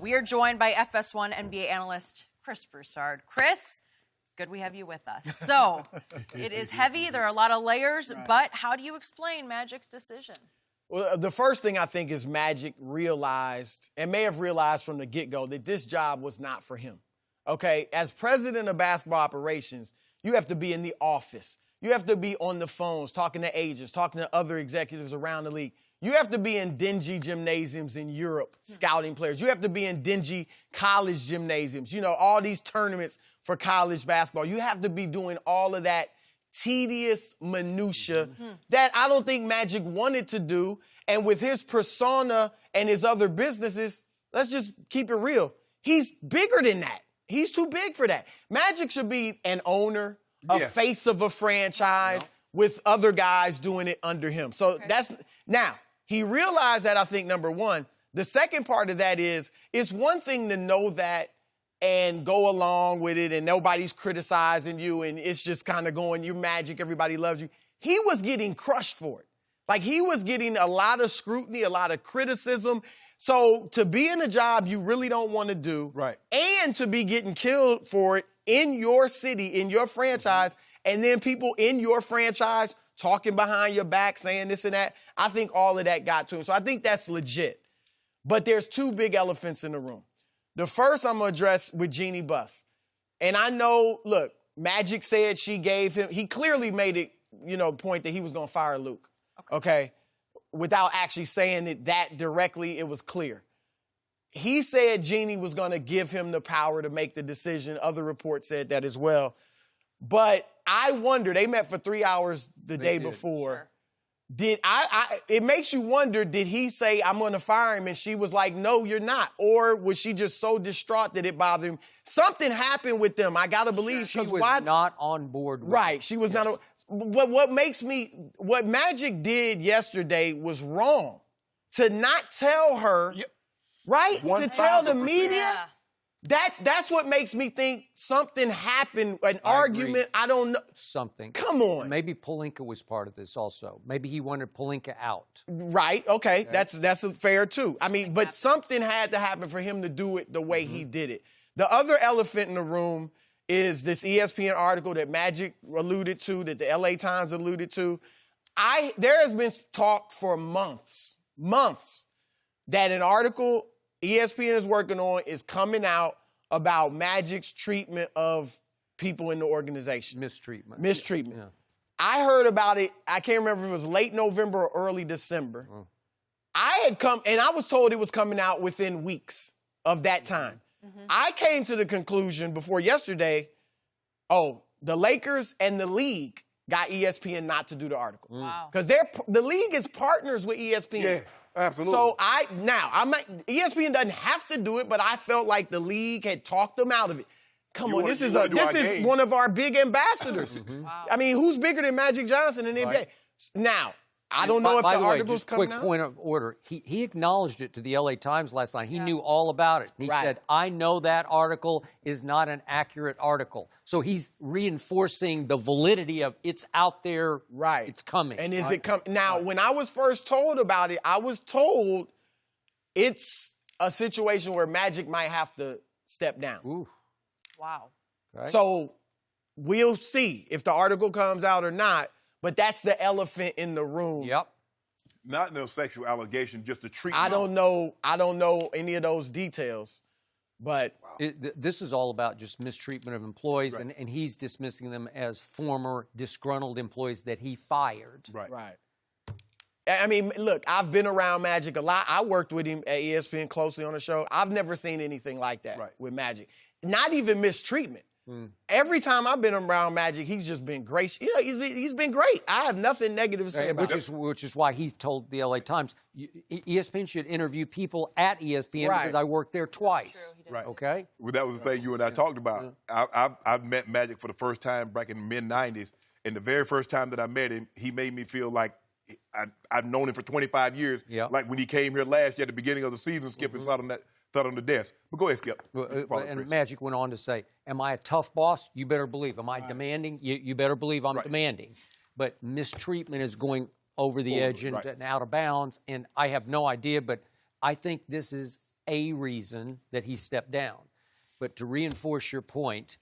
We are joined by FS1 NBA analyst Chris Broussard. Chris, it's good we have you with us. So, it is heavy. There are a lot of layers, but how do you explain Magic's decision? Well, the first thing I think is Magic realized, and may have realized from the get-go, that this job was not for him. Okay? As president of basketball operations, you have to be in the office. You have to be on the phones, talking to agents, talking to other executives around the league. You have to be in dingy gymnasiums in Europe, scouting players. You have to be in dingy college gymnasiums. You know, all these tournaments for college basketball. You have to be doing all of that tedious minutia that I don't think Magic wanted to do. And with his persona and his other businesses, let's just keep it real. He's bigger than that. He's too big for that. Magic should be an owner, a face of a franchise with other guys doing it under him. So that's now. He realized that, I think, number one. The second part of that is, it's one thing to know that and go along with it and nobody's criticizing you and it's just kind of going, you're Magic, everybody loves you. He was getting crushed for it. Like, he was getting a lot of scrutiny, a lot of criticism. So to be in a job you really don't want to do and to be getting killed for it in your city, in your franchise, and then people in your franchise talking behind your back, saying this and that, I think all of that got to him. So I think that's legit. But there's two big elephants in the room. The first I'm going to address with Jeanie Buss. And I know, look, Magic said she gave him, he clearly made it, point that he was going to fire Luke. Okay? Without actually saying it that directly, it was clear. He said Jeanie was going to give him the power to make the decision. Other reports said that as well. But I wonder, they met for 3 hours the day before. Sure. It makes you wonder, did he say, I'm going to fire him? And she was like, no, you're not. Or was she just so distraught that it bothered him? Something happened with them. I got to believe. She was not on board with it. She was not. What Magic did yesterday was wrong. To not tell her, to tell the media. Yeah. That's what makes me think something happened, an argument, I don't know. Something. Come on. Maybe Pelinka was part of this also. Maybe he wanted Pelinka out. Right, okay. That's fair too. I mean, but something had to happen for him to do it the way he did it. The other elephant in the room is this ESPN article that Magic alluded to, that the LA Times alluded to. There has been talk for months, that an article ESPN is working on is coming out about Magic's treatment of people in the organization. Mistreatment. Yeah. I heard about it, I can't remember if it was late November or early December. I was told it was coming out within weeks of that time. I came to the conclusion before yesterday, the Lakers and the league got ESPN not to do the article. Wow. Because the league is partners with ESPN. Yeah. Absolutely. So ESPN doesn't have to do it, but I felt like the league had talked them out of it. This is one of our big ambassadors. Wow. I mean, who's bigger than Magic Johnson in the NBA? Now, I don't know if the article's coming out. Quick point of order. He acknowledged it to the LA Times last night. He knew all about it. He said, I know that article is not an accurate article. So he's reinforcing the validity of it's out there, it's coming. And is it coming? Now, when I was first told about it, I was told it's a situation where Magic might have to step down. Ooh. Wow. Right. So we'll see if the article comes out or not. But that's the elephant in the room. Yep. Not no sexual allegation, just the treatment. I don't know any of those details, but this is all about just mistreatment of employees, and he's dismissing them as former disgruntled employees that he fired. Right. I mean, look, I've been around Magic a lot. I worked with him at ESPN closely on the show. I've never seen anything like that with Magic. Not even mistreatment. Every time I've been around Magic, he's just been gracious. He's been great. I have nothing negative to say about it. Which is why he told the LA Times, ESPN should interview people at ESPN because I worked there twice. Right. Okay? Well, that was the thing you and I talked about. I've met Magic for the first time back in the mid-'90s, and the very first time that I met him, he made me feel like I've known him for 25 years. Like when he came here last year at the beginning of the season, Skip, and sat on the desk. But go ahead, Skip. And Magic went on to say, am I a tough boss? You better believe. Am I demanding? You better believe I'm demanding. But mistreatment is going over the edge and out of bounds, and I have no idea, but I think this is a reason that he stepped down. But to reinforce your point,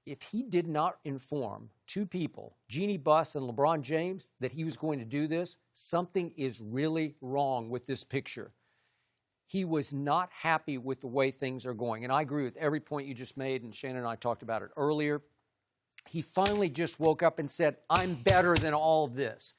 if he did not inform two people, Jeanie Buss and LeBron James, that he was going to do this, something is really wrong with this picture. He was not happy with the way things are going. And I agree with every point you just made, and Shannon and I talked about it earlier. He finally just woke up and said, I'm better than all of this.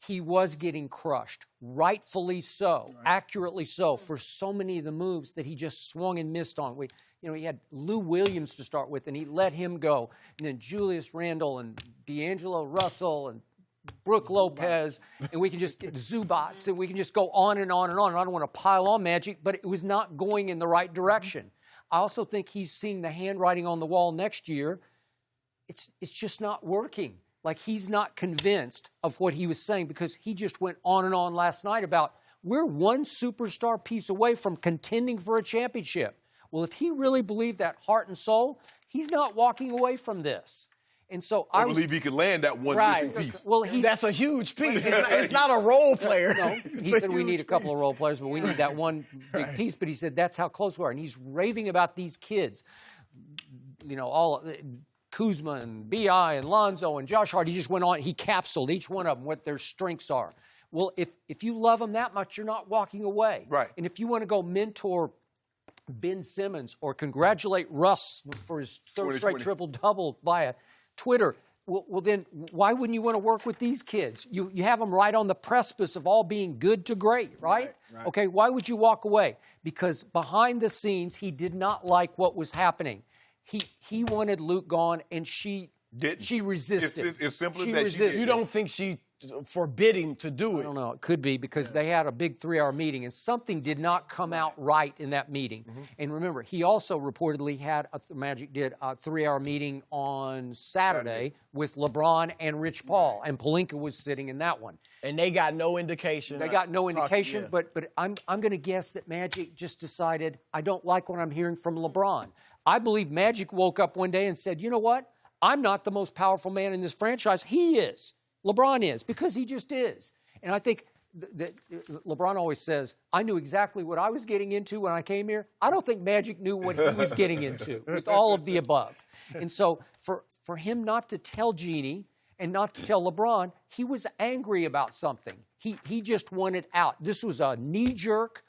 He was getting crushed, rightfully so, accurately so, for so many of the moves that he just swung and missed on. He had Lou Williams to start with, and he let him go. And then Julius Randle and D'Angelo Russell and Brooke Lopez, and we can just get Zubats, and we can just go on and on and on. And I don't want to pile on Magic, but it was not going in the right direction. I also think he's seeing the handwriting on the wall next year. It's just not working. Like, he's not convinced of what he was saying, because he just went on and on last night about, we're one superstar piece away from contending for a championship. Well, if he really believed that heart and soul, he's not walking away from this. And so I believe he could land that one piece. Well, that's a huge piece. It's not a role player. No, he said we need a couple of role players, but we need that one big piece. But he said that's how close we are. And he's raving about these kids. All Kuzma and B.I. and Lonzo and Josh Hart. He just went on. He capsuled each one of them, what their strengths are. Well, if you love them that much, you're not walking away. Right. And if you want to go mentor Ben Simmons or congratulate Russ for his third straight triple-double via Twitter, well, then why wouldn't you want to work with these kids? You have them right on the precipice of all being good to great, right? Okay, why would you walk away? Because behind the scenes, he did not like what was happening. He wanted Luke gone, and she resisted. It's simply she that resisted. You don't think she forbid him to do it? I don't know. It could be, because they had a big 3-hour meeting, and something did not come out right in that meeting. And remember, he also reportedly had Magic did a 3-hour meeting on Saturday with LeBron and Rich Paul, and Pelinka was sitting in that one. And they got no indication. They got no indication, but I'm going to guess that Magic just decided, I don't like what I'm hearing from LeBron. I believe Magic woke up one day and said, you know what? I'm not the most powerful man in this franchise. He is. LeBron is, because he just is. And I think that LeBron always says, I knew exactly what I was getting into when I came here. I don't think Magic knew what he was getting into with all of the above. And so for him not to tell Jeanie and not to tell LeBron, he was angry about something. He just wanted out. This was a knee-jerk,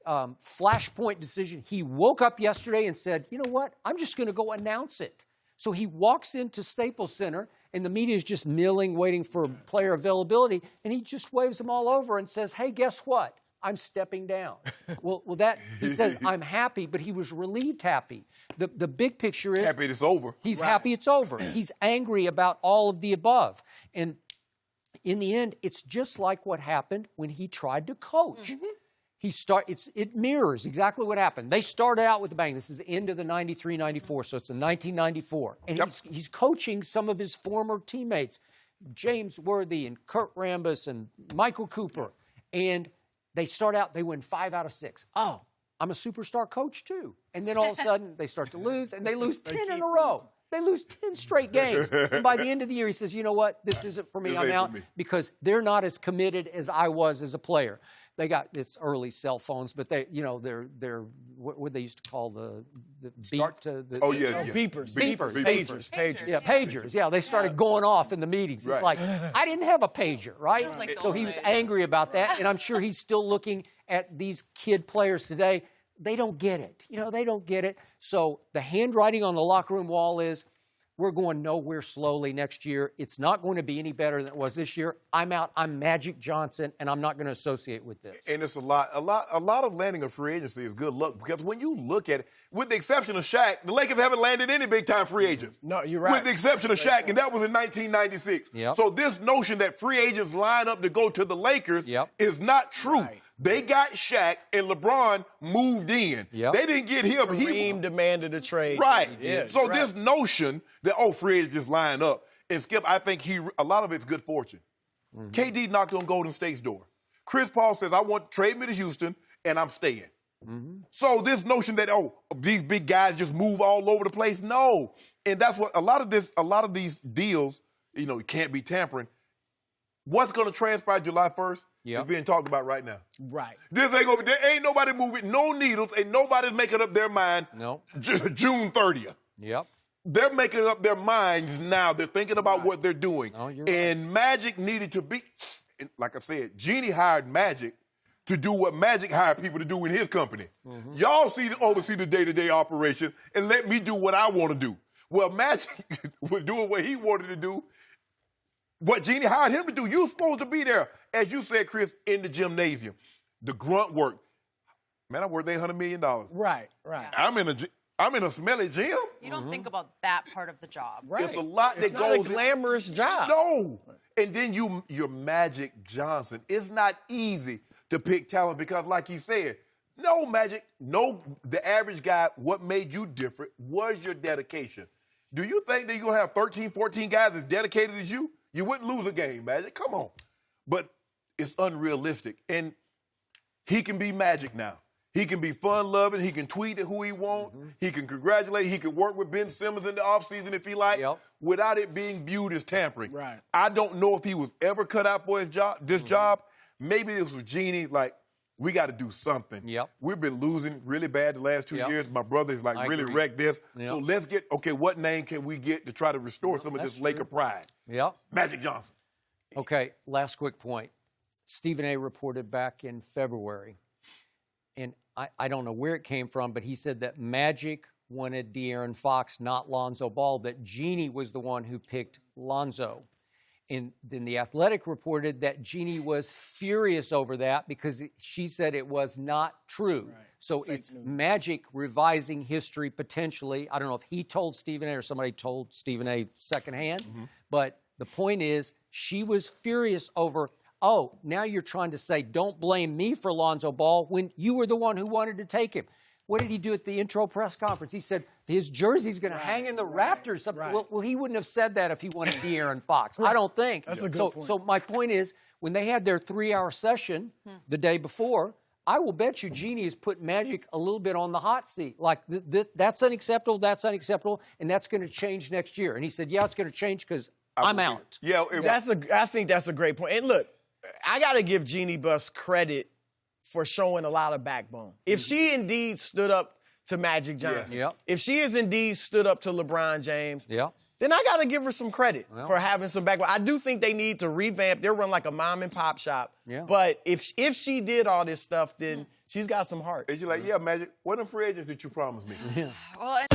flashpoint decision. He woke up yesterday and said, you know what? I'm just going to go announce it. So he walks into Staples Center, and the media is just milling, waiting for player availability, and he just waves them all over and says, hey, guess what? I'm stepping down. Well, he says, I'm happy, but he was relieved happy. The big picture is... Happy it's over. He's happy it's over. He's angry about all of the above. And in the end, it's just like what happened when he tried to coach. It mirrors exactly what happened. They started out with a bang. This is the end of the 93-94, so it's in 1994. And he's coaching some of his former teammates, James Worthy and Kurt Rambis and Michael Cooper. And they start out, they win 5 out of 6. Oh, I'm a superstar coach too. And then all of a sudden, they start to lose, and they lose 10 in a row. They lose 10 straight games. And by the end of the year, he says, you know what? This isn't for me. I'm out, because they're not as committed as I was as a player. They got this early cell phones, but they're what they used to call the beepers. Pagers. Yeah, pagers. Yeah, they started going off in the meetings. It's like, I didn't have a pager, right? So he was angry about that, and I'm sure he's still looking at these kid players today. They don't get it. They don't get it. So the handwriting on the locker room wall is, we're going nowhere slowly next year. It's not going to be any better than it was this year. I'm out. I'm Magic Johnson, and I'm not going to associate with this. And it's a lot of landing of free agency is good luck, because when you look at it, with the exception of Shaq, the Lakers haven't landed any big-time free agents. No, you're right. With the exception of Shaq, and that was in 1996. Yep. So this notion that free agents line up to go to the Lakers is not true. Right. They got Shaq, and LeBron moved in. Yep. They didn't get him. Kareem demanded a trade. Right. Yeah, so this notion that, free agents just line up. And Skip, I think a lot of it's good fortune. KD knocked on Golden State's door. Chris Paul says, I want to trade me to Houston, and I'm staying. So this notion that, these big guys just move all over the place, no. And that's what a lot of these deals, you can't be tampering. what's going to transpire July 1st Yep. is being talked about right now. Right. This ain't gonna be, there ain't nobody moving, no needles, ain't nobody's making up their mind June 30th. Yep. They're making up their minds now. They're thinking about what they're doing. Oh, you're and Magic needed to be, like I said, Jeanie hired Magic to do what Magic hired people to do in his company. Mm-hmm. Y'all oversee the day-to-day operation and let me do what I want to do. Well, Magic was doing what he wanted to do, what Jeanie hired him to do. You're supposed to be there, as you said, Chris, in the gymnasium. The grunt work. Man, I worth $800 million. Right. I'm in a smelly gym. You don't think about that part of the job. Right. It's a lot that it's goes. not a glamorous job. No. And then you're Magic Johnson. It's not easy to pick talent because, like he said, no, Magic, no, the average guy, what made you different was your dedication. Do you think that you're going to have 13, 14 guys as dedicated as you? You wouldn't lose a game, Magic. Come on. But it's unrealistic. And he can be Magic now. He can be fun-loving. He can tweet at who he wants. Mm-hmm. He can congratulate. He can work with Ben Simmons in the offseason if he like, without it being viewed as tampering. Right. I don't know if he was ever cut out for his job. This job. Maybe this was Jeanie, like, we got to do something. Yep. We've been losing really bad the last 2 years. My brother is really agree. wrecked this. So let's get, what name can we get to try to restore some of this Laker pride? Yep. Magic Johnson. Okay, last quick point. Stephen A. reported back in February, and I don't know where it came from, but he said that Magic wanted De'Aaron Fox, not Lonzo Ball, that Jeanie was the one who picked Lonzo. And then The Athletic reported that Jeanie was furious over that because she said it was not true. Right. So it's Magic revising history potentially. I don't know if he told Stephen A. or somebody told Stephen A. secondhand, but the point is she was furious over, oh, now you're trying to say don't blame me for Lonzo Ball when you were the one who wanted to take him. What did he do at the intro press conference? He said his jersey's going to hang in the rafters. Right. Well, he wouldn't have said that if he wanted De'Aaron Fox. I don't think. That's a good point. So my point is, when they had their 3-hour session the day before, I will bet you Jeanie has put Magic a little bit on the hot seat. Like, that's unacceptable, and that's going to change next year. And he said, yeah, it's going to change because I'm out. Yeah, I think that's a great point. And look, I got to give Jeanie Buss credit for showing a lot of backbone. If she indeed stood up to Magic Johnson, if she has indeed stood up to LeBron James, then I got to give her some credit for having some backbone. I do think they need to revamp. They're run like a mom and pop shop. But if she did all this stuff, then she's got some heart. And you're like, Magic, what them free agents did you promise me? Well,